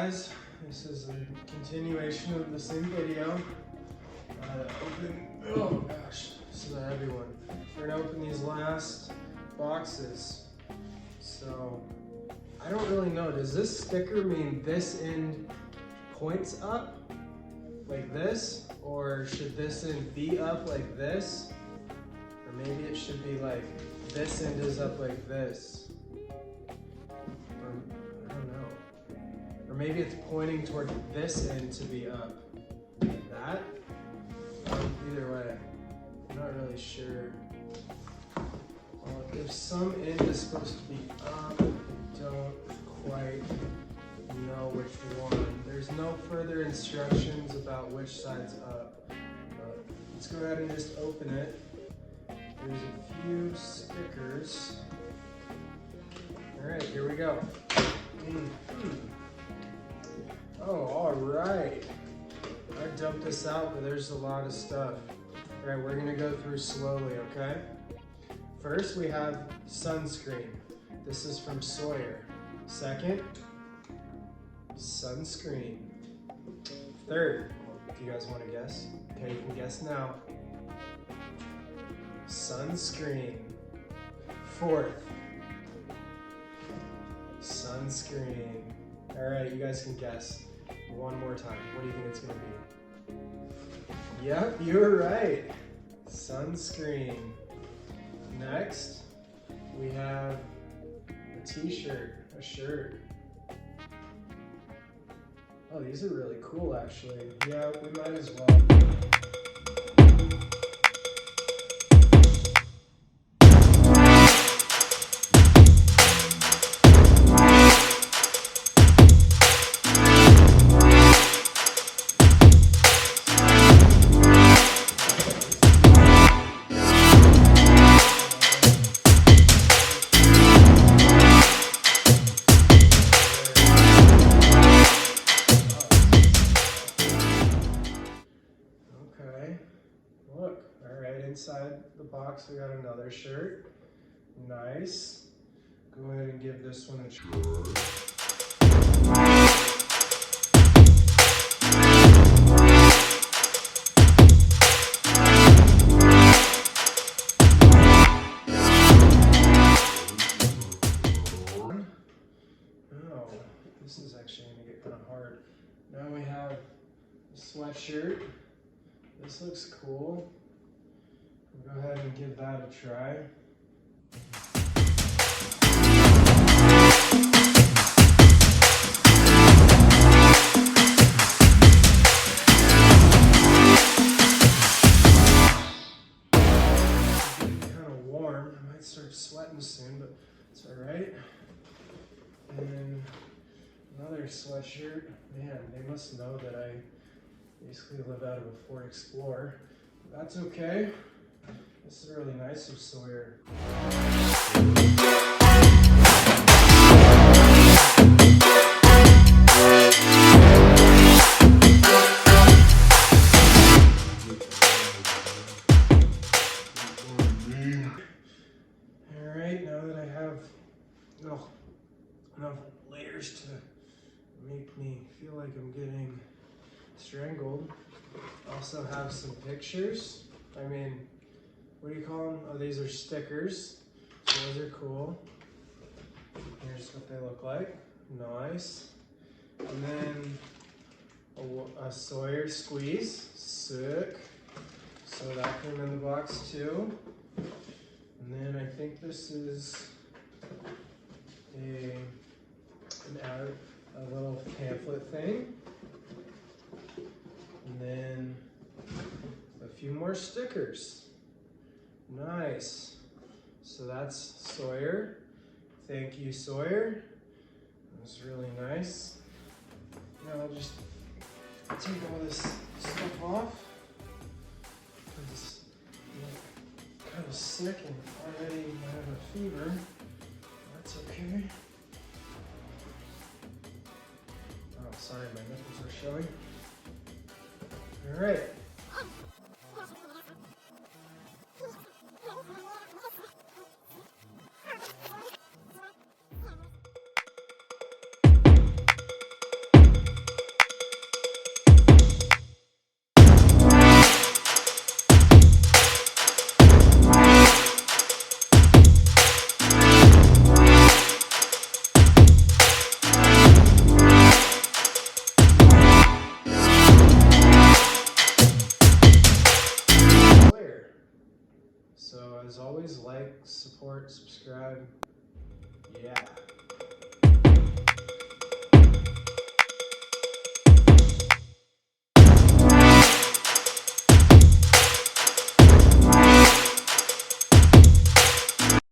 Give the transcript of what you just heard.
guys, this is a continuation of the same video. Oh gosh, this is a heavy one. We're gonna open these last boxes. So, I don't really know, does this sticker mean this end points up like this? Or should this end be up like this? Or maybe it should be like, this end is up like this. I don't know. Or maybe it's pointing toward this end to be up. Like that? Either way, I'm not really sure. Well, if some end is supposed to be up, I don't quite know which one. There's no further instructions about which side's up. But let's go ahead and just open it. There's a few stickers. All right, here we go. Oh, all right. I dumped this out, but there's a lot of stuff. All right, we're gonna go through slowly, okay? First, we have sunscreen. This is from Sawyer. Second, sunscreen. Third, if you guys want to guess, okay, you can guess now. Sunscreen. Fourth, sunscreen. All right, you guys can guess one more time. What do you think it's gonna be? Yep, you're right. Sunscreen. Next, we have a t-shirt, a shirt. Oh, these are really cool, actually. Yeah, we might as well. Look, all right, inside the box we got another shirt. Nice. Go ahead and give this one a try. Oh, this is actually going to get kind of hard. Now we have a sweatshirt. This looks cool. We'll go ahead and give that a try. It's getting kind of warm. I might start sweating soon, but it's all right. And another sweatshirt. Man, they must know that I basically live out of a Ford Explorer. That's okay. This is really nice of Sawyer. Alright, now that I have enough layers to make me feel like I'm getting strangled. Also have some pictures. I mean, what do you call them? Oh, these are stickers. So those are cool. Here's what they look like. Nice. And then a Sawyer squeeze. Sick. So that came in the box too. And then I think this is a little pamphlet thing. And then a few more stickers. Nice. So that's Sawyer. Thank you, Sawyer. That was really nice. Now I'll just take all this stuff off. I'm kind of sick and already have a fever. That's okay. Oh, sorry, my nipples are showing. All right. support, subscribe. Yeah.